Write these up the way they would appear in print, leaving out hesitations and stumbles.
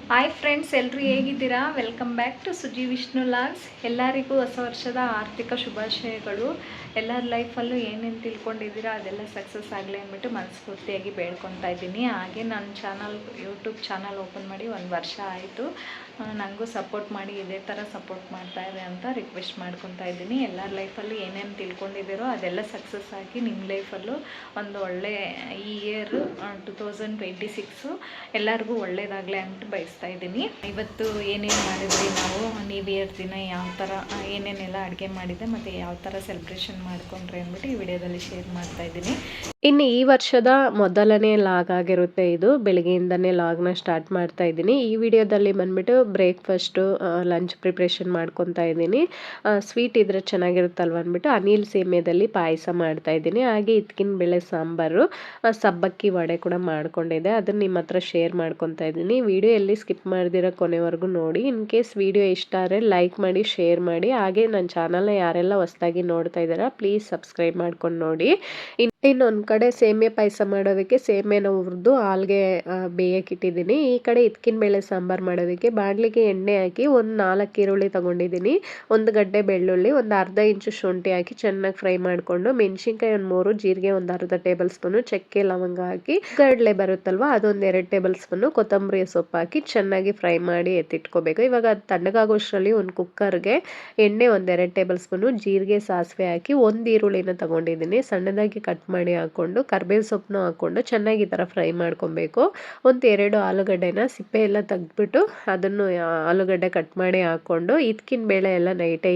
Hi friends, ಎಲ್ಲರೂ ಹೇಗಿದ್ದೀರಾ? Welcome back to Suji Vishnu vlogs. ಎಲ್ಲರಿಗೂ ಹೊಸ ವರ್ಷದ ಆರ್ಥಿಕ ಶುಭಾಶಯಗಳು. ಎಲ್ಲರ ಲೈಫಲ್ಲೂ ಏನೇನು ತಿಳ್ಕೊಂಡಿದ್ದೀರಾ ಅದೆಲ್ಲ ಸಕ್ಸಸ್ ಆಗಲಿ ಅಂದ್ಬಿಟ್ಟು ಮನಸ್ಫೂರ್ತಿಯಾಗಿ ಬೇಡ್ಕೊತಾ ಇದ್ದೀನಿ. ಹಾಗೆ ನನ್ನ ಯೂಟ್ಯೂಬ್ ಚಾನಲ್ ಓಪನ್ ಮಾಡಿ 1 ವರ್ಷ ಆಯಿತು. ನನಗೂ ಸಪೋರ್ಟ್ ಮಾಡಿ, ಇದೇ ಥರ ಸಪೋರ್ಟ್ ಮಾಡ್ತಾಯಿದೆ ಅಂತ ರಿಕ್ವೆಸ್ಟ್ ಮಾಡ್ಕೊತಾ ಇದ್ದೀನಿ. ಎಲ್ಲರ ಲೈಫಲ್ಲೂ ಏನೇನು ತಿಳ್ಕೊಂಡಿದ್ದೀರೋ ಅದೆಲ್ಲ ಸಕ್ಸಸ್ ಆಗಿ ನಿಮ್ಮ ಲೈಫಲ್ಲೂ ಒಂದು ಒಳ್ಳೆ ಈ ಇಯರ್ 2026 ಎಲ್ಲರಿಗೂ ಒಳ್ಳೇದಾಗಲಿ ಅಂದ್ಬಿಟ್ಟು ಬಯಸ್ತಾ ಇದ್ದೀನಿ. ಇವತ್ತು ಏನೇನು ಮಾಡಿದ್ರಿ ನಾವು ನ್ಯೂ ಇಯರ್ ದಿನ ಯಾವ ಥರ ಏನೇನೆಲ್ಲ ಅಡುಗೆ ಮಾಡಿದೆ ಮತ್ತು ಯಾವ ಥರ ಸೆಲೆಬ್ರೇಷನ್ ಮಾಡ್ಕೊಂಡ್ರಿ ಅಂದ್ಬಿಟ್ಟು ಈ ವಿಡಿಯೋದಲ್ಲಿ ಶೇರ್ ಮಾಡ್ತಾ ಇದ್ದೀನಿ. ಇನ್ನು ಈ ವರ್ಷದ ಮೊದಲನೇ ಲಾಗ್ ಆಗಿರುತ್ತೆ ಇದು. ಬೆಳಗ್ಗೆಯಿಂದನೇ ಲಾಗ್ನ ಸ್ಟಾರ್ಟ್ ಮಾಡ್ತಾ ಇದ್ದೀನಿ. ಈ ವಿಡಿಯೋದಲ್ಲಿ ಬಂದ್ಬಿಟ್ಟು ಬ್ರೇಕ್ಫಾಸ್ಟು ಲಂಚ್ ಪ್ರಿಪ್ರೇಷನ್ ಮಾಡ್ಕೊತಾ ಇದ್ದೀನಿ. ಸ್ವೀಟ್ ಇದ್ರೆ ಚೆನ್ನಾಗಿರುತ್ತಲ್ವ ಅಂದ್ಬಿಟ್ಟು ಅನಿಲ್ ಸೇಮ್ಯದಲ್ಲಿ ಪಾಯಸ ಮಾಡ್ತಾ ಇದ್ದೀನಿ. ಹಾಗೆ ಇದ್ಕಿನ ಬೇಳೆ ಸಾಂಬಾರು, ಸಬ್ಬಕ್ಕಿ ವಡೆ ಕೂಡ ಮಾಡ್ಕೊಂಡಿದ್ದೆ, ಅದನ್ನು ನಿಮ್ಮ ಹತ್ರ ಶೇರ್ ಮಾಡ್ಕೊತಾ ಇದ್ದೀನಿ. ವಿಡಿಯೋ ಎಲ್ಲಿ ಸ್ಕಿಪ್ ಮಾಡ್ದಿರೋ ಕೊನೆವರೆಗೂ ನೋಡಿ. ಇನ್ ಕೇಸ್ ವಿಡಿಯೋ ಇಷ್ಟ ಆದರೆ ಲೈಕ್ ಮಾಡಿ, ಶೇರ್ ಮಾಡಿ. ಹಾಗೆ ನನ್ನ ಚಾನಲ್ನ ಯಾರೆಲ್ಲ ಹೊಸದಾಗಿ ನೋಡ್ತಾ ಇದ್ದೀರಾ ಪ್ಲೀಸ್ ಸಬ್ಸ್ಕ್ರೈಬ್ ಮಾಡ್ಕೊಂಡು ನೋಡಿ. ಇನ್ನೊಂದು ಕಡೆ ಸೇಮಿಯಾ ಪಾಯಸ ಮಾಡೋದಕ್ಕೆ ಸೇಮಿಯಾನ ಹುರಿದು ಹಾಲ್ಗೆ ಬೇಯಕ್ಕೆ ಇಟ್ಟಿದ್ದೀನಿ. ಈ ಕಡೆ ಇದ್ಕಿನ ಬೇಳೆ ಸಾಂಬಾರು ಮಾಡೋದಕ್ಕೆ ಬಾಣಲಿಗೆ ಎಣ್ಣೆ ಹಾಕಿ ಒಂದು 4 ಈರುಳ್ಳಿ ತೊಗೊಂಡಿದ್ದೀನಿ, 1 ಗಡ್ಡೆ ಬೆಳ್ಳುಳ್ಳಿ, ಒಂದು ಅರ್ಧ ಇಂಚು ಶುಂಠಿ ಹಾಕಿ ಚೆನ್ನಾಗಿ ಫ್ರೈ ಮಾಡಿಕೊಂಡು ಮೆಣಸಿನ್ಕಾಯಿ ಒಂದು 3, ಜೀರಿಗೆ ಒಂದು ಅರ್ಧ ಟೇಬಲ್ ಸ್ಪೂನು, ಚಕ್ಕೆ ಲವಂಗ ಹಾಕಿ ಕಡಲೆ ಬರುತ್ತಲ್ವ ಅದೊಂದು 2 ಟೇಬಲ್ ಸ್ಪೂನು, ಕೊತ್ತಂಬರಿ ಸೊಪ್ಪು ಹಾಕಿ ಚೆನ್ನಾಗಿ ಫ್ರೈ ಮಾಡಿ ಎತ್ತಿಟ್ಕೋಬೇಕು. ಇವಾಗ ಅದು ತಣ್ಣಗಾಗೋಷ್ಟರಲ್ಲಿ ಒಂದು ಕುಕ್ಕರ್ಗೆ ಎಣ್ಣೆ ಒಂದು 2 ಟೇಬಲ್ ಸ್ಪೂನು, ಜೀರಿಗೆ ಸಾಸಿವೆ ಹಾಕಿ 1 ಈರುಳ್ಳಿನ ತೊಗೊಂಡಿದ್ದೀನಿ, ಸಣ್ಣದಾಗಿ ಕಟ್ ಮಾಡಿ ಹಾಕ್ಕೊಂಡು ಕರ್ಬೇವು ಸೊಪ್ಪನ್ನು ಹಾಕ್ಕೊಂಡು ಚೆನ್ನಾಗಿ ಈ ಥರ ಫ್ರೈ ಮಾಡ್ಕೊಬೇಕು. 1-2 ಆಲೂಗಡ್ಡೆನ ಸಿಪ್ಪೆ ಎಲ್ಲ ತೆಗೆದ್ಬಿಟ್ಟು ಅದನ್ನು ಆಲೂಗಡ್ಡೆ ಕಟ್ ಮಾಡಿ ಹಾಕ್ಕೊಂಡು ಇದ್ಕಿನ ಬೇಳೆ ಎಲ್ಲ ನೈಟೇ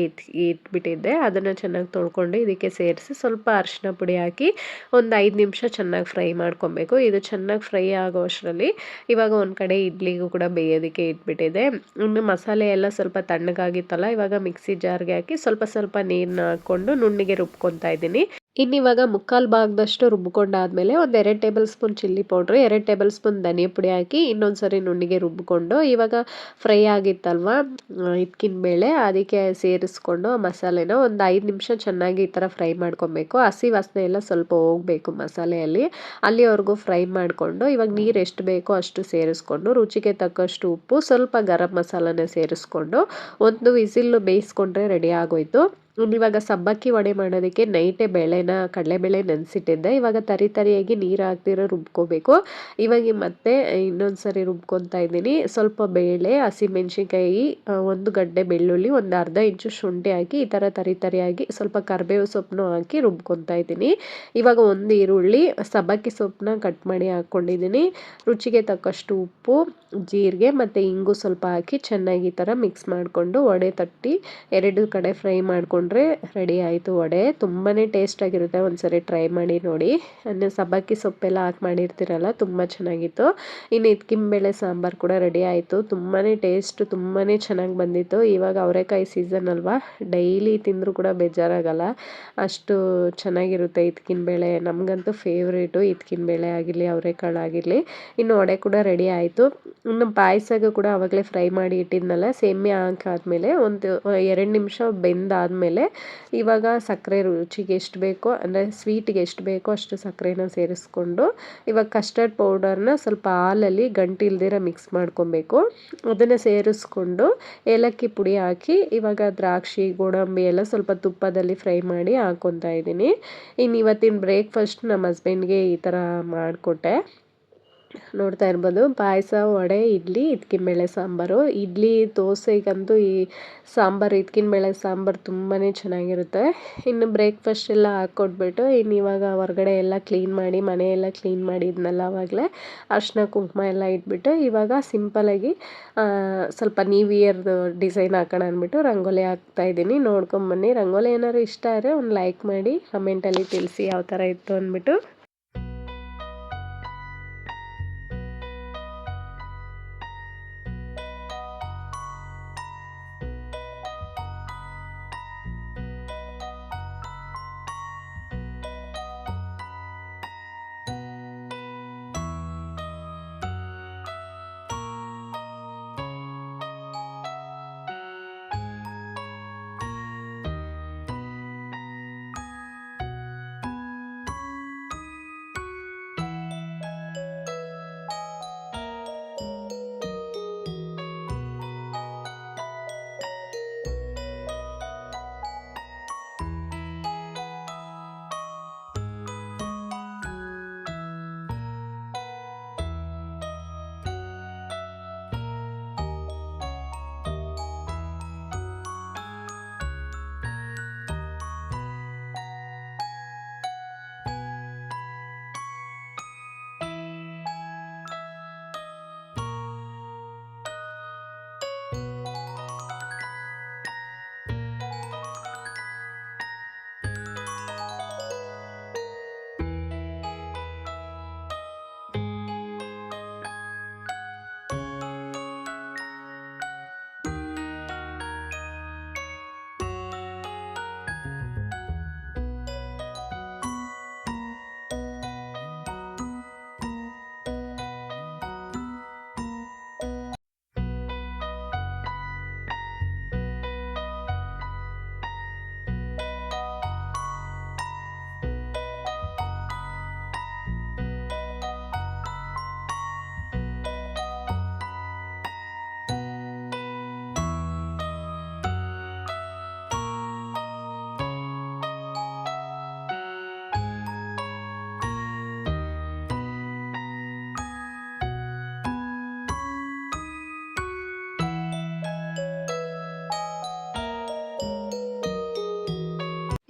ಇಟ್ಬಿಟ್ಟಿದ್ದೆ, ಅದನ್ನು ಚೆನ್ನಾಗಿ ತೊಳ್ಕೊಂಡು ಇದಕ್ಕೆ ಸೇರಿಸಿ ಸ್ವಲ್ಪ ಅರಿಶಿನ ಪುಡಿ ಹಾಕಿ ಒಂದು 5 ನಿಮಿಷ ಚೆನ್ನಾಗಿ ಫ್ರೈ ಮಾಡ್ಕೊಬೇಕು. ಇದು ಚೆನ್ನಾಗಿ ಫ್ರೈ ಆಗೋ ಅಷ್ಟರಲ್ಲಿ ಇವಾಗ ಒಂದು ಕಡೆ ಇಡ್ಲಿಗೂ ಕೂಡ ಬೇಯೋದಕ್ಕೆ ಇಟ್ಬಿಟ್ಟಿದೆ. ಇನ್ನು ಮಸಾಲೆ ಎಲ್ಲ ಸ್ವಲ್ಪ ತಣ್ಣಗಾಗಿತ್ತಲ್ಲ, ಇವಾಗ ಮಿಕ್ಸಿ ಜಾರ್ಗೆ ಹಾಕಿ ಸ್ವಲ್ಪ ನೀರನ್ನ ಹಾಕ್ಕೊಂಡು ನುಣ್ಣಿಗೆ ರುಬ್ಕೊತಾ ಇದ್ದೀನಿ. ಇನ್ನಿವಾಗ 3/4 ಭಾಗದಷ್ಟು ರುಬ್ಕೊಂಡಾದ್ಮೇಲೆ ಒಂದು 2 table spoon chilli powder, 2 table spoon ಧನಿಯಾ ಪುಡಿ ಹಾಕಿ ಇನ್ನೊಂದ್ಸರಿ ನುಣ್ಣಿಗೆ ರುಬ್ಕೊಂಡು ಇವಾಗ ಫ್ರೈ ಆಗಿತ್ತಲ್ವ ಇದ್ಕಿನ ಬೇಳೆ, ಅದಕ್ಕೆ ಸೇರಿಸ್ಕೊಂಡು ಮಸಾಲೆನ ಒಂದು 5 ನಿಮಿಷ ಚೆನ್ನಾಗಿ ಈ ಥರ ಫ್ರೈ ಮಾಡ್ಕೊಬೇಕು. ಹಸಿ ವಾಸನೆ ಎಲ್ಲ ಸ್ವಲ್ಪ ಹೋಗಬೇಕು ಮಸಾಲೆಯಲ್ಲಿ, ಅಲ್ಲಿವರೆಗೂ ಫ್ರೈ ಮಾಡಿಕೊಂಡು ಇವಾಗ ನೀರು ಎಷ್ಟು ಬೇಕೋ ಅಷ್ಟು ಸೇರಿಸ್ಕೊಂಡು ರುಚಿಗೆ ತಕ್ಕಷ್ಟು ಉಪ್ಪು, ಸ್ವಲ್ಪ ಗರಂ ಮಸಾಲನ ಸೇರಿಸ್ಕೊಂಡು ಒಂದು ವಿಸಿಲ್ ಬೇಯಿಸ್ಕೊಂಡ್ರೆ ರೆಡಿ ಆಗೋಯ್ತು. ಇವಾಗ ಸಬ್ಬಕ್ಕಿ ವಡೆ ಮಾಡೋದಕ್ಕೆ ನೈಟೇ ಕಡಲೆಬೇಳೆ ನೆನೆಸಿಟ್ಟಿದ್ದೆ. ಇವಾಗ ತರಿಯಾಗಿ ನೀರು ಹಾಕ್ದಿರೋ ರುಬ್ಕೋಬೇಕು. ಇವಾಗ ಮತ್ತೆ ಇನ್ನೊಂದ್ಸರಿ ರುಬ್ಕೊತಾ ಇದ್ದೀನಿ. ಸ್ವಲ್ಪ ಬೇಳೆ, ಹಸಿಮೆಣ್ಸಿನ್ಕಾಯಿ, 1 ಗಡ್ಡೆ ಬೆಳ್ಳುಳ್ಳಿ, ಒಂದು ಅರ್ಧ ಇಂಚು ಶುಂಠಿ ಹಾಕಿ ಈ ಥರ ತರಿಯಾಗಿ ಸ್ವಲ್ಪ ಕರಿಬೇವು ಸೊಪ್ಪನ್ನು ಹಾಕಿ ರುಬ್ಕೊತಾ ಇದ್ದೀನಿ. ಇವಾಗ 1 ಈರುಳ್ಳಿ, ಸಬ್ಬಕ್ಕಿ ಸೊಪ್ಪನ್ನ ಕಟ್ ಮಾಡಿ ಹಾಕ್ಕೊಂಡಿದ್ದೀನಿ, ರುಚಿಗೆ ತಕ್ಕಷ್ಟು ಉಪ್ಪು, ಜೀರಿಗೆ ಮತ್ತು ಇಂಗು ಸ್ವಲ್ಪ ಹಾಕಿ ಚೆನ್ನಾಗಿ ಈ ಥರ ಮಿಕ್ಸ್ ಮಾಡಿಕೊಂಡು ವಡೆ ತಟ್ಟಿ 2 ಕಡೆ ಫ್ರೈ ಮಾಡಿಕೊಂಡ್ರೆ ರೆಡಿ ಆಯಿತು ವಡೆ. ತುಂಬಾ ಟೇಸ್ಟಾಗಿರುತ್ತೆ, ಒಂದ್ಸರಿ ಟ್ರೈ ಮಾಡಿ ನೋಡಿ. ಸಬ್ಬಕ್ಕಿ ಸೊಪ್ಪೆಲ್ಲ ಹಾಕಿ ಮಾಡಿರ್ತೀರಲ್ಲ, ತುಂಬ ಚೆನ್ನಾಗಿತ್ತು. ಇನ್ನು ಇದ್ಕಿನ ಬೇಳೆ ಸಾಂಬಾರು ಕೂಡ ರೆಡಿ ಆಯಿತು. ತುಂಬಾ ಟೇಸ್ಟ್ ತುಂಬಾ ಚೆನ್ನಾಗಿ ಬಂದಿತ್ತು. ಇವಾಗ ಅವರೆಕಾಯಿ ಸೀಸನ್ ಅಲ್ವಾ, ಡೈಲಿ ತಿಂದರೂ ಕೂಡ ಬೇಜಾರಾಗಲ್ಲ, ಅಷ್ಟು ಚೆನ್ನಾಗಿರುತ್ತೆ ಇದ್ಕಿನ ಬೇಳೆ. ನಮಗಂತೂ ಫೇವ್ರೇಟು ಇದ್ಕಿನ ಬೇಳೆ ಆಗಿರಲಿ ಅವರೆಕಾಳು ಆಗಿರಲಿ. ಇನ್ನು ವಡೆ ಕೂಡ ರೆಡಿ ಆಯಿತು. ಇನ್ನು ಪಾಯಸಗೂ ಕೂಡ ಆವಾಗಲೇ ಫ್ರೈ ಮಾಡಿ ಇಟ್ಟಿದ್ನಲ್ಲ, ಸೇಮಿಯಾ ಹಾಕಾದ್ಮೇಲೆ ಒಂದು 2 ನಿಮಿಷ ಬೆಂದಾದಮೇಲೆ ಇವಾಗ ಸಕ್ಕರೆ ರುಚಿಗೆ ಎಷ್ಟು ಬೇಕೋ, ಅಂದರೆ ಸ್ವೀಟಿಗೆ ಎಷ್ಟು ಬೇಕೋ ಅಷ್ಟು ಸಕ್ಕರೆನ ಸೇರಿಸ್ಕೊಂಡು ಇವಾಗ ಕಸ್ಟರ್ಡ್ ಪೌಡರ್ನ ಸ್ವಲ್ಪ ಹಾಲಲ್ಲಿ ಗಂಟಿಲ್ದಿರ ಮಿಕ್ಸ್ ಮಾಡ್ಕೊಬೇಕು. ಅದನ್ನು ಸೇರಿಸ್ಕೊಂಡು ಏಲಕ್ಕಿ ಪುಡಿ ಹಾಕಿ ಇವಾಗ ದ್ರಾಕ್ಷಿ, ಗೋಡಂಬಿ ಎಲ್ಲ ಸ್ವಲ್ಪ ತುಪ್ಪದಲ್ಲಿ ಫ್ರೈ ಮಾಡಿ ಹಾಕ್ಕೊತಾ ಇದ್ದೀನಿ. ಇನ್ನು ಇವತ್ತಿನ ಬ್ರೇಕ್ಫಾಸ್ಟ್ ನಮ್ಮ ಹಸ್ಬೆಂಡ್ಗೆ ಈ ಥರ ಮಾಡಿಕೊಟ್ಟೆ. ನೋಡ್ತಾ ಇರ್ಬೋದು, ಪಾಯಸ, ವಡೆ, ಇಡ್ಲಿ, ಇದ್ಕಿನ ಬೇಳೆ ಸಾಂಬಾರು. ಇಡ್ಲಿ ದೋಸೆಗಂತೂ ಈ ಸಾಂಬಾರು, ಇದ್ಕಿನ ಬೇಳೆ ಸಾಂಬಾರು ತುಂಬಾ ಚೆನ್ನಾಗಿರುತ್ತೆ. ಇನ್ನು ಬ್ರೇಕ್ಫಾಸ್ಟ್ ಎಲ್ಲ ಹಾಕ್ಕೊಟ್ಬಿಟ್ಟು ಇನ್ನು ಇವಾಗ ಹೊರಗಡೆ ಎಲ್ಲ ಕ್ಲೀನ್ ಮಾಡಿ, ಮನೆಯೆಲ್ಲ ಕ್ಲೀನ್ ಮಾಡಿದ್ನಲ್ಲ ಆವಾಗಲೇ, ಅರಿಶಿನ ಕುಂಕುಮ ಎಲ್ಲ ಇಟ್ಬಿಟ್ಟು ಇವಾಗ ಸಿಂಪಲಾಗಿ ಸ್ವಲ್ಪ ನ್ಯೂ ಇಯರ್ದು ಡಿಸೈನ್ ಹಾಕೋಣ ಅಂದ್ಬಿಟ್ಟು ರಂಗೋಲಿ ಹಾಕ್ತಾಯಿದ್ದೀನಿ. ನೋಡ್ಕೊಂಬನ್ನಿ. ರಂಗೋಲಿ ಏನಾದ್ರು ಇಷ್ಟ ಆದರೆ ಒಂದು ಲೈಕ್ ಮಾಡಿ, ಕಮೆಂಟಲ್ಲಿ ತಿಳಿಸಿ ಯಾವ ಥರ ಇತ್ತು ಅಂದ್ಬಿಟ್ಟು.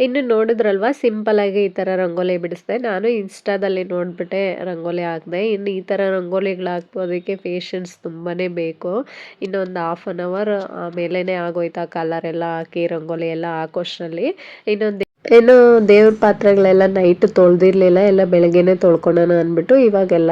ಇನ್ನು ನೋಡಿದ್ರಲ್ವಾ ಸಿಂಪಲ್ಲಾಗಿ ಈ ಥರ ರಂಗೋಲಿ ಬಿಡಿಸ್ದೆ. ನಾನು ಇನ್ಸ್ಟಾದಲ್ಲಿ ನೋಡಿಬಿಟ್ಟೆ ರಂಗೋಲಿ ಹಾಕಿದೆ. ಇನ್ನು ಈ ಥರ ರಂಗೋಲಿಗಳು ಹಾಕೋದಕ್ಕೆ ಪೇಷನ್ಸ್ ತುಂಬಾ ಬೇಕು. ಇನ್ನೊಂದು ಹಾಫ್ ಆನ್ ಅವರ್ ಮೇಲೇ ಆಗೋಯ್ತು ಆ ಕಲರೆಲ್ಲ ಹಾಕಿ ರಂಗೋಲಿ ಎಲ್ಲ ಹಾಕೋಷ್ಟರಲ್ಲಿ. ಏನು ದೇವ್ರ ಪಾತ್ರೆಗಳೆಲ್ಲ ನೈಟ್ ತೊಳೆದಿರಲಿಲ್ಲ, ಎಲ್ಲ ಬೆಳಗ್ಗೆನೇ ತೊಳ್ಕೊಳ್ಳೋಣ ಅಂದ್ಬಿಟ್ಟು ಇವಾಗೆಲ್ಲ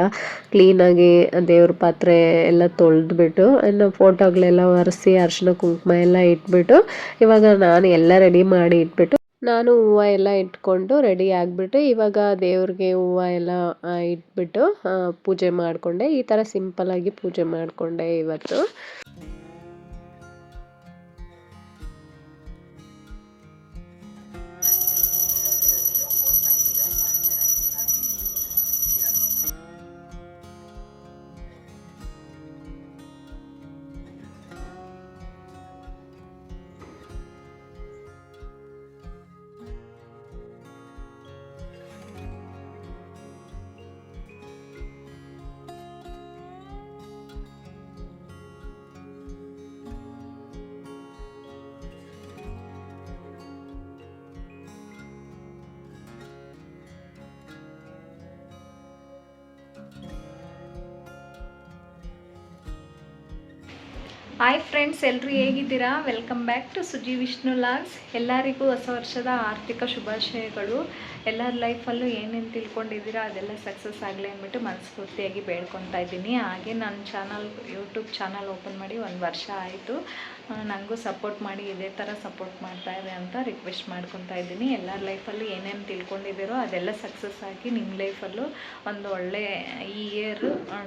ಕ್ಲೀನಾಗಿ ದೇವ್ರ ಪಾತ್ರೆ ಎಲ್ಲ ತೊಳೆದ್ಬಿಟ್ಟು ಇನ್ನು ಫೋಟೋಗಳೆಲ್ಲ ಒರೆಸಿ ಅರಿಶಿನ ಕುಂಕುಮ ಎಲ್ಲ ಇಟ್ಬಿಟ್ಟು ಇವಾಗ ನಾನು ಎಲ್ಲ ರೆಡಿ ಮಾಡಿ ಇಟ್ಬಿಟ್ಟು ನಾನು ಹೂವು ಎಲ್ಲ ಇಟ್ಕೊಂಡು ರೆಡಿ ಆಗಿಬಿಟ್ಟು ಇವಾಗ ದೇವ್ರಿಗೆ ಹೂವು ಎಲ್ಲ ಇಟ್ಬಿಟ್ಟು ಪೂಜೆ ಮಾಡಿಕೊಂಡೆ. ಈ ಥರ ಸಿಂಪಲ್ಲಾಗಿ ಪೂಜೆ ಮಾಡಿಕೊಂಡೆ ಇವತ್ತು. ಹಾಯ್ ಫ್ರೆಂಡ್ಸ್, ಎಲ್ಲರೂ ಹೇಗಿದ್ದೀರಾ? Welcome back to Suji Vishnu vlogs. ಎಲ್ಲರಿಗೂ ಹೊಸ ವರ್ಷದ ಆರ್ಥಿಕ ಶುಭಾಶಯಗಳು. ಎಲ್ಲರ ಲೈಫಲ್ಲೂ ಏನೇನು ತಿಳ್ಕೊಂಡಿದ್ದೀರಾ ಅದೆಲ್ಲ ಸಕ್ಸಸ್ ಆಗಲಿ ಅಂದ್ಬಿಟ್ಟು ಮನಸ್ಫೂರ್ತಿಯಾಗಿ ಬೇಡ್ಕೊತಾ ಇದ್ದೀನಿ. ಹಾಗೆ ನನ್ನ ಯೂಟ್ಯೂಬ್ ಚಾನಲ್ ಓಪನ್ ಮಾಡಿ 1 ವರ್ಷ ಆಯಿತು. ನನಗೂ ಸಪೋರ್ಟ್ ಮಾಡಿ, ಇದೇ ಥರ ಸಪೋರ್ಟ್ ಮಾಡ್ತಾ ಇದೆ ಅಂತ ರಿಕ್ವೆಸ್ಟ್ ಮಾಡ್ಕೊತಾ ಇದ್ದೀನಿ. ಎಲ್ಲರ ಲೈಫಲ್ಲೂ ಏನೇನು ತಿಳ್ಕೊಂಡಿದ್ದೀರೋ ಅದೆಲ್ಲ ಸಕ್ಸಸ್ ಆಗಿ ನಿಮ್ಮ ಲೈಫಲ್ಲೂ ಒಂದು ಒಳ್ಳೆ ಈ ಇಯರ್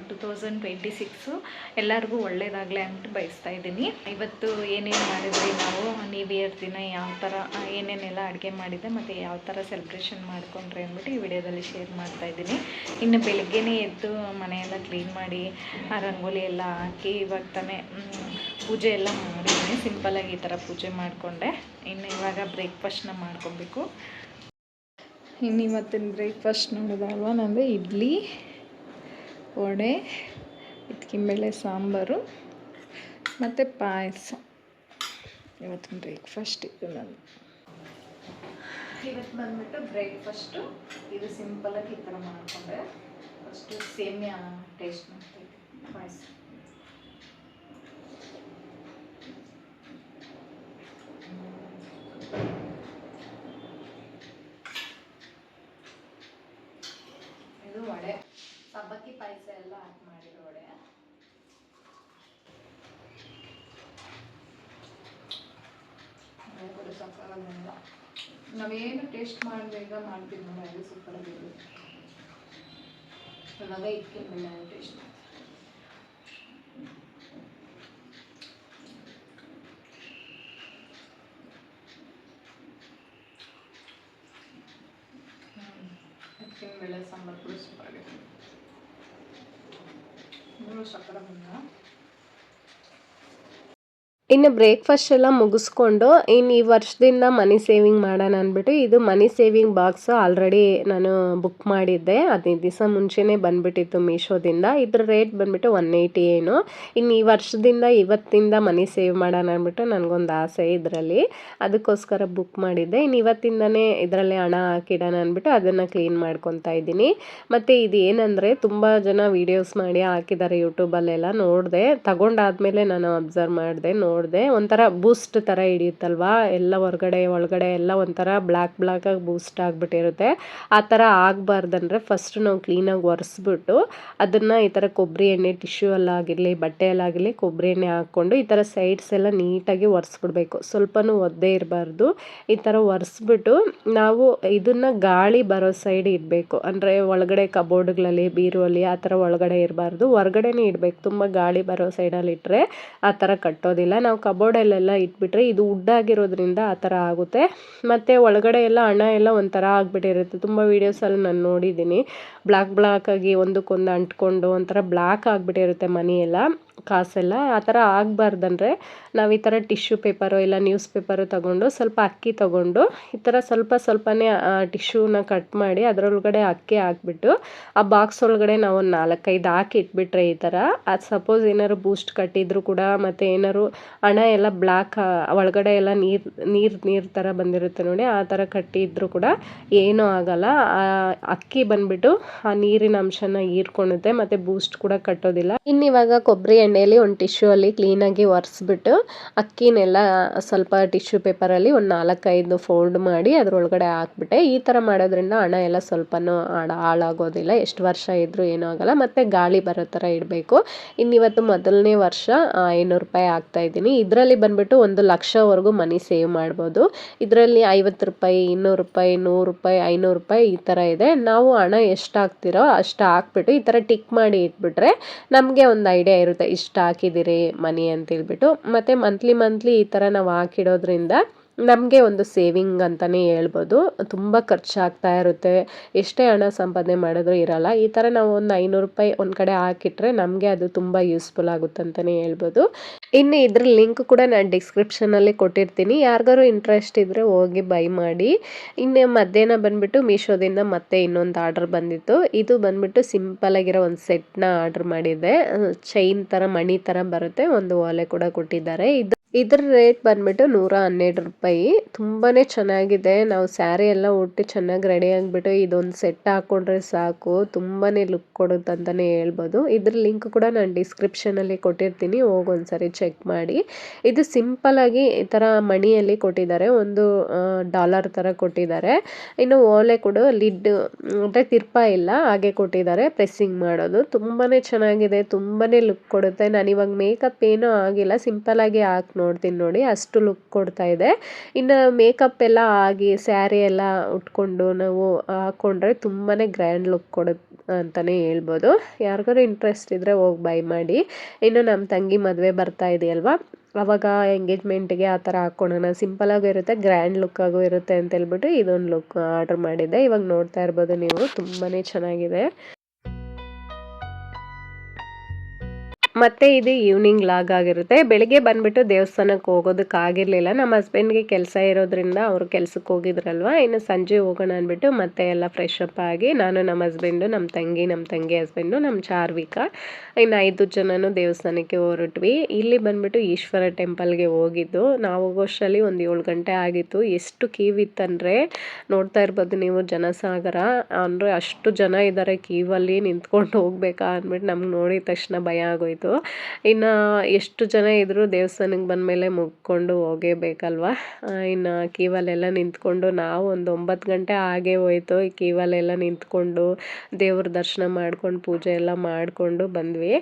2026 ಎಲ್ಲರಿಗೂ ಒಳ್ಳೇದಾಗಲಿ ಅಂದ್ಬಿಟ್ಟು ಬಯಸ್ತಾ ಇದ್ದೀನಿ. ಇವತ್ತು ಏನೇನು ಮಾಡಿದ್ರಿ ನಾವು ನ್ಯೂ ಇಯರ್ ದಿನ ಯಾವ ಥರ ಏನೇನೆಲ್ಲ ಅಡುಗೆ ಮಾಡಿದೆ ಮತ್ತು ಯಾವ ಥರ ಸೆಲೆಬ್ರೇಷನ್ ಮಾಡ್ಕೊಂಡ್ರೆ ಅಂದ್ಬಿಟ್ಟು ಈ ವಿಡಿಯೋದಲ್ಲಿ ಶೇರ್ ಮಾಡ್ತಾ ಇದ್ದೀನಿ. ಇನ್ನು ಬೆಳಗ್ಗೆನೇ ಎದ್ದು ಮನೆಯೆಲ್ಲ ಕ್ಲೀನ್ ಮಾಡಿ ರಂಗೋಲಿ ಎಲ್ಲ ಹಾಕಿ ಇವಾಗ ತಾನೇ ಪೂಜೆ ಎಲ್ಲ ಮಾಡಿದ್ದೀನಿ. ಸಿಂಪಲ್ಲಾಗಿ ಈ ಥರ ಪೂಜೆ ಮಾಡಿಕೊಂಡೆ. ಇನ್ನು ಇವಾಗ ಬ್ರೇಕ್ಫಾಸ್ಟ್ನ ಮಾಡ್ಕೊಬೇಕು. ಇನ್ನು ಇವತ್ತಿನ ಬ್ರೇಕ್ಫಾಸ್ಟ್ ನೋಡೋದಲ್ವಾ, ನಂದು ಇಡ್ಲಿ, ವಡೆ, ಇದ್ಕಿಂಬೇಳೆ ಸಾಂಬಾರು ಮತ್ತು ಪಾಯಸ. ಇವತ್ತಿನ ಬ್ರೇಕ್ಫಾಸ್ಟ್ ಇದು ನಂದು. ಇವತ್ತು ಬಂದ್ಬಿಟ್ಟು ಬ್ರೇಕ್ಫಾಸ್ಟು ಇದು ಸಿಂಪಲಾಗಿ ಈ ಥರ ಮಾಡಿಕೊಂಡೆ. ಫಸ್ಟು ಸೇಮಿಯಾ ಟೇಸ್ಟ್ ಮಾಡ್ತಾಯಿದ್ದೆ ಪಾಯಸ. ಇದು ವಡೆ, ಸಬ್ಬಕ್ಕಿ ಪಾಯಸ ಎಲ್ಲ ಹಾಕಿ ಮಾಡಿರೋ ವಡೆ. ಕೂಡ ಸಕ್ಕತ್ತಾಗಿಲ್ಲ. ನಾವೇನು ಟೇಸ್ಟ್ ಮಾಡಿದಾಗ ಮಾಡ್ತೀವಿ ನೋಡಿ, ಅದು ಸೂಪರಾಗಿರುತ್ತೆ. ಇವಾಗ ಇಟ್ಕೊಂಡ್ಬಿಲ್ಲ ಟೇಸ್ಟ್. ಇಟ್ಕೊಂಡ್ಬೇಳೆ ಸಾಂಬಾರು ಕೂಡ ಸೂಪರಾಗಿರುತ್ತೆ. ಇನ್ನೂ ಸಕ್ಕರೆ ಬಂದ. ಇನ್ನು ಬ್ರೇಕ್ಫಾಸ್ಟ್ ಎಲ್ಲ ಮುಗಿಸ್ಕೊಂಡು ಇನ್ನು ಈ ವರ್ಷದಿಂದ ಮನಿ ಸೇವಿಂಗ್ ಮಾಡೋಣ ಅಂದ್ಬಿಟ್ಟು ಇದು ಮನಿ ಸೇವಿಂಗ್ ಬಾಕ್ಸ್ ಆಲ್ರೆಡಿ ನಾನು ಬುಕ್ ಮಾಡಿದ್ದೆ. 15 ದಿವಸ ಮುಂಚೆನೇ ಬಂದುಬಿಟ್ಟಿತ್ತು ಮೀಶೋದಿಂದ. ಇದ್ರ ರೇಟ್ ಬಂದುಬಿಟ್ಟು 180 ಏನು. ಇನ್ನು ಈ ವರ್ಷದಿಂದ ಇವತ್ತಿಂದ ಮನಿ ಸೇವ್ ಮಾಡೋಣ ಅಂದ್ಬಿಟ್ಟು ನನಗೊಂದು ಆಸೆ ಇದರಲ್ಲಿ, ಅದಕ್ಕೋಸ್ಕರ ಬುಕ್ ಮಾಡಿದ್ದೆ. ಇನ್ನು ಇವತ್ತಿಂದನೇ ಇದರಲ್ಲಿ ಹಣ ಹಾಕಿಡೋಣ ಅಂದ್ಬಿಟ್ಟು ಅದನ್ನು ಕ್ಲೀನ್ ಮಾಡ್ಕೊತಾ ಇದ್ದೀನಿ. ಮತ್ತು ಇದು ಏನಂದರೆ ತುಂಬ ಜನ ವೀಡಿಯೋಸ್ ಮಾಡಿ ಹಾಕಿದ್ದಾರೆ ಯೂಟ್ಯೂಬಲ್ಲೆಲ್ಲ ನೋಡಿದೆ. ತಗೊಂಡಾದ್ಮೇಲೆ ನಾನು ಅಬ್ಸರ್ವ್ ಮಾಡಿದೆ, ಒಂಥರ ಬೂಸ್ಟ್ ಥರ ಹಿಡಿಯುತ್ತಲ್ವಾ, ಎಲ್ಲ ಒಳಗಡೆ ಎಲ್ಲ ಒಂಥರ ಬ್ಲ್ಯಾಕಾಗಿ ಬೂಸ್ಟ್ ಆಗಿಬಿಟ್ಟಿರುತ್ತೆ. ಆ ಥರ ಆಗಬಾರ್ದಂದ್ರೆ ಫಸ್ಟ್ ನಾವು ಕ್ಲೀನಾಗಿ ಒರೆಸ್ಬಿಟ್ಟು ಅದನ್ನು ಈ ಥರ ಕೊಬ್ಬರಿ ಎಣ್ಣೆ ಟಿಶ್ಯೂಯಲ್ಲಾಗಿರಲಿ ಬಟ್ಟೆಯಲ್ಲಾಗಿರಲಿ ಕೊಬ್ಬರಿ ಎಣ್ಣೆ ಹಾಕ್ಕೊಂಡು ಈ ಥರ ಸೈಡ್ಸ್ ಎಲ್ಲ ನೀಟಾಗಿ ಒರೆಸ್ಬಿಡ್ಬೇಕು. ಸ್ವಲ್ಪನೂ ಒದ್ದೆ ಇರಬಾರ್ದು. ಈ ಥರ ಒರೆಸ್ಬಿಟ್ಟು ನಾವು ಇದನ್ನು ಗಾಳಿ ಬರೋ ಸೈಡ್ ಇಡಬೇಕು. ಅಂದರೆ ಒಳಗಡೆ ಕಬೋರ್ಡ್ಗಳಲ್ಲಿ ಬೀರುವಲ್ಲಿ ಆ ಥರ ಒಳಗಡೆ ಇರಬಾರ್ದು, ಹೊರಗಡೆನೇ ಇಡಬೇಕು. ತುಂಬ ಗಾಳಿ ಬರೋ ಸೈಡಲ್ಲಿ ಇಟ್ಟರೆ ಆ ಥರ ಕಟ್ಟೋದಿಲ್ಲ. ನಾವು ಕಬೋರ್ಡಲ್ಲೆಲ್ಲ ಇಟ್ಬಿಟ್ರೆ ಇದು ಉಡ್ಡಾಗಿರೋದ್ರಿಂದ ಆ ಥರ ಆಗುತ್ತೆ. ಮತ್ತು ಒಳಗಡೆ ಎಲ್ಲ ಹಣ ಎಲ್ಲ ಒಂಥರ ಆಗಿಬಿಟ್ಟಿರುತ್ತೆ. ತುಂಬ ವೀಡಿಯೋಸಲ್ಲಿ ನಾನು ನೋಡಿದ್ದೀನಿ, ಬ್ಲ್ಯಾಕಾಗಿ ಒಂದಕ್ಕೊಂದು ಅಂಟ್ಕೊಂಡು ಒಂಥರ ಬ್ಲ್ಯಾಕ್ ಆಗಿಬಿಟ್ಟಿರುತ್ತೆ ಮನೆಯೆಲ್ಲ. ಕಾಸೆಲ್ಲ ಆ ಥರ ಆಗಬಾರ್ದಂದ್ರೆ ನಾವು ಈ ಥರ ಟಿಶ್ಯೂ ಪೇಪರು ಇಲ್ಲ ನ್ಯೂಸ್ ಪೇಪರು ತಗೊಂಡು ಸ್ವಲ್ಪ ಅಕ್ಕಿ ತಗೊಂಡು ಈ ಥರ ಸ್ವಲ್ಪನೇ ಟಿಶ್ಯೂನ ಕಟ್ ಮಾಡಿ ಅದರೊಳಗಡೆ ಅಕ್ಕಿ ಹಾಕ್ಬಿಟ್ಟು ಆ ಬಾಕ್ಸ್ ಒಳಗಡೆ ನಾವು ಒಂದು 4-5 ಹಾಕಿ ಇಟ್ಬಿಟ್ರೆ ಈ ಥರ ಅದು ಸಪೋಸ್ ಏನಾದ್ರು ಬೂಸ್ಟ್ ಕಟ್ಟಿದ್ರು ಕೂಡ ಮತ್ತು ಏನಾದ್ರು ಹಣ ಎಲ್ಲ ಬ್ಲ್ಯಾಕ್ ಒಳಗಡೆ ಎಲ್ಲ ನೀರು ಥರ ಬಂದಿರುತ್ತೆ ನೋಡಿ, ಆ ಥರ ಕಟ್ಟಿದ್ರು ಕೂಡ ಏನೂ ಆಗಲ್ಲ. ಆ ಅಕ್ಕಿ ಬಂದ್ಬಿಟ್ಟು ಆ ನೀರಿನ ಅಂಶನ ಹೀರ್ಕೊಳ್ಳುತ್ತೆ ಮತ್ತು ಬೂಸ್ಟ್ ಕೂಡ ಕಟ್ಟೋದಿಲ್ಲ. ಇನ್ನಿವಾಗ ಕೊಬ್ಬರಿ ಎಣ್ಣೆಯಲ್ಲಿ ಒಂದು ಟಿಶ್ಯೂ ಅಲ್ಲಿ ಕ್ಲೀನಾಗಿ ಒರೆಸ್ಬಿಟ್ಟು ಅಕ್ಕಿನೆಲ್ಲ ಸ್ವಲ್ಪ ಟಿಶ್ಯೂ ಪೇಪರಲ್ಲಿ ಒಂದು 4-5 ಫೋಲ್ಡ್ ಮಾಡಿ ಅದರೊಳಗಡೆ ಹಾಕ್ಬಿಟ್ಟೆ. ಈ ಥರ ಮಾಡೋದ್ರಿಂದ ಹಣ ಎಲ್ಲ ಸ್ವಲ್ಪನೂ ಹಾಳಾಗೋದಿಲ್ಲ, ಎಷ್ಟು ವರ್ಷ ಇದ್ರೂ ಏನೂ ಆಗಲ್ಲ. ಮತ್ತು ಗಾಳಿ ಬರೋ ಥರ ಇಡಬೇಕು. ಇನ್ನಿವತ್ತು ಮೊದಲನೇ ವರ್ಷ 500 ರೂಪಾಯಿ ಹಾಕ್ತಾಯಿದ್ದೀನಿ. ಇದರಲ್ಲಿ ಬಂದ್ಬಿಟ್ಟು 1 ಲಕ್ಷವರೆಗೂ ಮನಿ ಸೇವ್ ಮಾಡ್ಬೋದು. ಇದರಲ್ಲಿ 50 ರೂಪಾಯಿ, 200 ರೂಪಾಯಿ, 100 ರೂಪಾಯಿ, 500 ರೂಪಾಯಿ ಈ ಥರ ಇದೆ. ನಾವು ಹಣ ಎಷ್ಟು ಹಾಕ್ತಿರೋ ಅಷ್ಟು ಹಾಕ್ಬಿಟ್ಟು ಈ ಥರ ಟಿಕ್ ಮಾಡಿ ಇಟ್ಬಿಟ್ರೆ ನಮಗೆ ಒಂದು ಐಡಿಯಾ ಇರುತ್ತೆ ಇಷ್ಟು ಹಾಕಿದ್ದೀರಿ ಮನಿ ಅಂತೇಳ್ಬಿಟ್ಟು. ಮತ್ತು ಮಂತ್ಲಿ ಈ ಥರ ನಾವು ಹಾಕಿಡೋದ್ರಿಂದ ನಮಗೆ ಒಂದು ಸೇವಿಂಗ್ ಅಂತಲೇ ಹೇಳ್ಬೋದು. ತುಂಬ ಖರ್ಚಾಗ್ತಾ ಇರುತ್ತೆ, ಎಷ್ಟೇ ಹಣ ಸಂಪಾದನೆ ಮಾಡಿದ್ರೂ ಇರಲ್ಲ. ಈ ಥರ ನಾವು ಒಂದು 500 ರೂಪಾಯಿ ಒಂದು ಕಡೆ ಹಾಕಿಟ್ರೆ ನಮಗೆ ಅದು ತುಂಬ ಯೂಸ್ಫುಲ್ ಆಗುತ್ತೆ ಅಂತಲೇ ಹೇಳ್ಬೋದು. ಇನ್ನು ಇದ್ರ ಲಿಂಕ್ ಕೂಡ ನಾನು ಡಿಸ್ಕ್ರಿಪ್ಷನಲ್ಲಿ ಕೊಟ್ಟಿರ್ತೀನಿ, ಯಾರಿಗಾರು ಇಂಟ್ರೆಸ್ಟ್ ಇದ್ದರೆ ಹೋಗಿ ಬೈ ಮಾಡಿ. ಇನ್ನು ಮಧ್ಯಾಹ್ನ ಬಂದುಬಿಟ್ಟು ಮೀಶೋದಿಂದ ಮತ್ತೆ ಇನ್ನೊಂದು ಆರ್ಡರ್ ಬಂದಿತ್ತು. ಇದು ಬಂದುಬಿಟ್ಟು ಸಿಂಪಲಾಗಿರೋ ಒಂದು ಸೆಟ್ನ ಆರ್ಡ್ರ್ ಮಾಡಿದ್ದೆ. ಚೈನ್ ಥರ ಮಣಿ ಥರ ಬರುತ್ತೆ, ಒಂದು ಓಲೆ ಕೂಡ ಕೊಟ್ಟಿದ್ದಾರೆ. ಇದ್ರ ರೇಟ್ ಬಂದ್ಬಿಟ್ಟು 112 ರೂಪಾಯಿ. ತುಂಬಾ ಚೆನ್ನಾಗಿದೆ. ನಾವು ಸ್ಯಾರಿ ಎಲ್ಲ ಉಟ್ಟು ಚೆನ್ನಾಗಿ ರೆಡಿ ಆಗಿಬಿಟ್ಟು ಇದೊಂದು ಸೆಟ್ ಹಾಕ್ಕೊಂಡ್ರೆ ಸಾಕು, ತುಂಬಾ ಲುಕ್ ಕೊಡುತ್ತೆ ಅಂತಲೇ ಹೇಳ್ಬೋದು. ಇದ್ರ ಲಿಂಕ್ ಕೂಡ ನಾನು ಡಿಸ್ಕ್ರಿಪ್ಷನಲ್ಲಿ ಕೊಟ್ಟಿರ್ತೀನಿ, ಹೋಗೊಂದ್ಸರಿ ಚೆಕ್ ಮಾಡಿ. ಇದು ಸಿಂಪಲಾಗಿ ಈ ಥರ ಮಣಿಯಲ್ಲಿ ಕೊಟ್ಟಿದ್ದಾರೆ, ಒಂದು ಡಾಲರ್ ಥರ ಕೊಟ್ಟಿದ್ದಾರೆ. ಇನ್ನು ಓಲೆ ಕೂಡ ಲಿಡ್ ಅಂದರೆ ತಿರ್ಪ ಇಲ್ಲ, ಹಾಗೆ ಕೊಟ್ಟಿದ್ದಾರೆ, ಪ್ರೆಸ್ಸಿಂಗ್ ಮಾಡೋದು. ತುಂಬಾ ಚೆನ್ನಾಗಿದೆ, ತುಂಬಾ ಲುಕ್ ಕೊಡುತ್ತೆ. ನಾನಿವಾಗ ಮೇಕಪ್ ಏನೂ ಆಗಿಲ್ಲ, ಸಿಂಪಲಾಗಿ ಹಾಕಿ ನೋಡ್ತೀನಿ ನೋಡಿ, ಅಷ್ಟು ಲುಕ್ ಕೊಡ್ತಾ ಇದೆ. ಇನ್ನು ಮೇಕಪ್ ಎಲ್ಲ ಆಗಿ ಸ್ಯಾರಿ ಎಲ್ಲ ಉಟ್ಕೊಂಡು ನಾವು ಹಾಕ್ಕೊಂಡ್ರೆ ತುಂಬಾ ಗ್ರ್ಯಾಂಡ್ ಲುಕ್ ಕೊಡುತ್ತೆ ಅಂತಲೇ ಹೇಳ್ಬೋದು. ಯಾರಿಗಾರು ಇಂಟ್ರೆಸ್ಟ್ ಇದ್ದರೆ ಹೋಗಿ ಬೈ ಮಾಡಿ. ಇನ್ನು ನಮ್ಮ ತಂಗಿ ಮದುವೆ ಬರ್ತಾ ಇದೆಯಲ್ವಾ, ಅವಾಗ ಎಂಗೇಜ್ಮೆಂಟಿಗೆ ಆ ಥರ ಹಾಕ್ಕೊಳ್ಳೋಣ, ಸಿಂಪಲಾಗೂ ಇರುತ್ತೆ, ಗ್ರ್ಯಾಂಡ್ ಲುಕ್ಕಾಗೂ ಇರುತ್ತೆ ಅಂತ ಹೇಳ್ಬಿಟ್ಟು ಇದೊಂದು ಲುಕ್ ಆರ್ಡ್ರ್ ಮಾಡಿದ್ದೆ. ಇವಾಗ ನೋಡ್ತಾ ಇರ್ಬೋದು ನೀವು, ತುಂಬಾ ಚೆನ್ನಾಗಿದೆ. ಮತ್ತು ಇದು ಈವ್ನಿಂಗ್ ಲಾಗ್ ಆಗಿರುತ್ತೆ. ಬೆಳಿಗ್ಗೆ ಬಂದುಬಿಟ್ಟು ದೇವಸ್ಥಾನಕ್ಕೆ ಹೋಗೋದಕ್ಕಾಗಿರಲಿಲ್ಲ, ನಮ್ಮ ಹಸ್ಬೆಂಡ್ಗೆ ಕೆಲಸ ಇರೋದ್ರಿಂದ ಅವರು ಕೆಲ್ಸಕ್ಕೆ ಹೋಗಿದ್ರಲ್ವ. ಇನ್ನು ಸಂಜೆ ಹೋಗೋಣ ಅಂದ್ಬಿಟ್ಟು ಮತ್ತೆ ಎಲ್ಲ ಫ್ರೆಶ್ ಅಪ್ ಆಗಿ ನಾನು, ನಮ್ಮ ಹಸ್ಬೆಂಡು, ನಮ್ಮ ತಂಗಿ ಹಸ್ಬೆಂಡು, ನಮ್ಮ ಚಾರ್ವಿಕ, ಇನ್ನು 5 ಜನನು ದೇವಸ್ಥಾನಕ್ಕೆ ಹೊರಟ್ವಿ. ಇಲ್ಲಿ ಬಂದುಬಿಟ್ಟು ಈಶ್ವರ ಟೆಂಪಲ್ಗೆ ಹೋಗಿದ್ದು. ನಾವು ಹೋಗೋಷ್ಟರಲ್ಲಿ ಒಂದು 7 ಗಂಟೆ ಆಗಿತ್ತು. ಎಷ್ಟು ಕ್ಯೂವಿತ್ತಂದರೆ ನೋಡ್ತಾ ಇರ್ಬೋದು ನೀವು, ಜನಸಾಗರ ಅಂದರೆ ಅಷ್ಟು ಜನ ಇದ್ದಾರೆ. ಕ್ಯೂವಲ್ಲಿ ನಿಂತ್ಕೊಂಡು ಹೋಗ್ಬೇಕಾ ಅಂದ್ಬಿಟ್ಟು ನಮ್ಗೆ ನೋಡಿದ ತಕ್ಷಣ ಭಯ ಆಗೋಯ್ತು. ಇನ್ನು ಎಷ್ಟು ಜನ ಇದ್ದರೂ ದೇವಸ್ಥಾನಕ್ಕೆ ಬಂದಮೇಲೆ ಮುಗ್ಕೊಂಡು ಹೋಗೇಬೇಕಲ್ವ. ಇನ್ನು ಕ್ಯೂವಲ್ಲೆಲ್ಲ ನಿಂತ್ಕೊಂಡು ನಾವು ಒಂದು 9 ಗಂಟೆ ಆಗೇ ಹೋಯ್ತು. ಈ ಕ್ಯೂವಲ್ಲೆಲ್ಲ ನಿಂತ್ಕೊಂಡು ದೇವ್ರ ದರ್ಶನ ಮಾಡ್ಕೊಂಡು ಪೂಜೆ ಎಲ್ಲ ಮಾಡಿಕೊಂಡು ಬಂದ್ವಿ.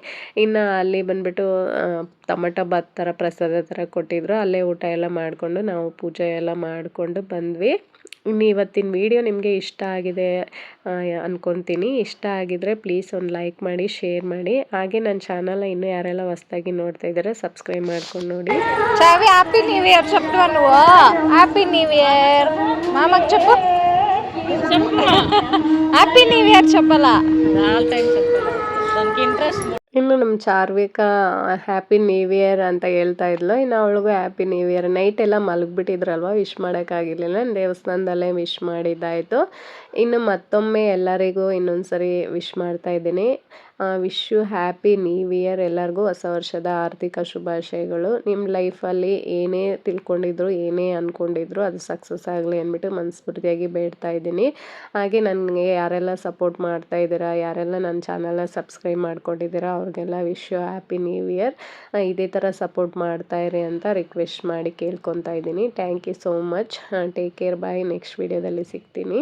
ಇನ್ನು ಅಲ್ಲಿ ಬಂದುಬಿಟ್ಟು ಟೊಮಟೊ ಬಾತ್ ಥರ ಪ್ರಸಾದ ಥರ ಕೊಟ್ಟಿದ್ರು, ಅಲ್ಲೇ ಊಟ ಎಲ್ಲ ಮಾಡಿಕೊಂಡು ನಾವು ಪೂಜೆ ಎಲ್ಲ ಮಾಡಿಕೊಂಡು ಬಂದ್ವಿ. ಇನ್ನು ಇವತ್ತಿನ ವಿಡಿಯೋ ನಿಮಗೆ ಇಷ್ಟ ಆಗಿದೆ ಅಂದ್ಕೊತೀನಿ. ಇಷ್ಟ ಆಗಿದರೆ ಪ್ಲೀಸ್ ಒಂದು ಲೈಕ್ ಮಾಡಿ, ಶೇರ್ ಮಾಡಿ. ಹಾಗೆ ನನ್ನ ಚಾನಲ್ನ ಇನ್ನೂ ಯಾರೆಲ್ಲ ಹೊಸ್ದಾಗಿ ನೋಡ್ತಾ ಇದ್ದಾರೆ ಸಬ್ಸ್ಕ್ರೈಬ್ ಮಾಡ್ಕೊಂಡು ನೋಡಿ. చావి హ్యాపీ న్యూ ఇయర్ చెప్తావా నువ్వు? హ్యాపీ న్యూ ఇయర్ మామకు చెప్పు, హ్యాపీ న్యూ ఇయర్ చెప్పాలా? దానికి ఇంట్రెస్ట్. ಇನ್ನು ನಮ್ಮ ಚಾರ್ವಿಕ ಹ್ಯಾಪಿ ನ್ಯೂ ಇಯರ್ ಅಂತ ಹೇಳ್ತಾ ಇದ್ಲು. ಇನ್ನು ಅವಳಿಗೂ ಹ್ಯಾಪಿ ನ್ಯೂ ಇಯರ್. ನೈಟ್ ಎಲ್ಲ ಮಲಗಿಬಿಟ್ಟಿದ್ರಲ್ವ, ವಿಶ್ ಮಾಡೋಕ್ಕಾಗಿರ್ಲಿಲ್ಲ, ದೇವಸ್ಥಾನದಲ್ಲೇ ವಿಶ್ ಮಾಡಿದ್ದಾಯಿತು. ಇನ್ನು ಮತ್ತೊಮ್ಮೆ ಎಲ್ಲರಿಗೂ ಇನ್ನೊಂದು ಸರಿ ವಿಶ್ ಮಾಡ್ತಾ ಇದ್ದೀನಿ. Wish you happy new year. ಎಲ್ಲರಿಗೂ ಹೊಸ ವರ್ಷದ ಆರ್ಥಿಕ ಶುಭಾಶಯಗಳು. ನಿಮ್ಮ ಲೈಫಲ್ಲಿ ಏನೇ ತಿಳ್ಕೊಂಡಿದ್ರು, ಏನೇ ಅಂದ್ಕೊಂಡಿದ್ರು ಅದು ಸಕ್ಸಸ್ ಆಗಲಿ ಅಂದ್ಬಿಟ್ಟು ಮನಸ್ಫೂರ್ತಿಯಾಗಿ ಬೇಡ್ತಾ ಇದ್ದೀನಿ. ಹಾಗೆ ನನಗೆ ಯಾರೆಲ್ಲ ಸಪೋರ್ಟ್ ಮಾಡ್ತಾ ಇದ್ದೀರಾ, ಯಾರೆಲ್ಲ ನನ್ನ ಚಾನಲ್ನ ಸಬ್ಸ್ಕ್ರೈಬ್ ಮಾಡ್ಕೊಂಡಿದ್ದೀರಾ ಅವ್ರಿಗೆಲ್ಲ wish you happy new year. ಇದೇ ಥರ ಸಪೋರ್ಟ್ ಮಾಡ್ತಾ ಇರಿ ಅಂತ ರಿಕ್ವೆಸ್ಟ್ ಮಾಡಿ ಕೇಳ್ಕೊತಾ ಇದ್ದೀನಿ. Thank you so much. Take care, bye. Next ವೀಡಿಯೋದಲ್ಲಿ ಸಿಗ್ತೀನಿ.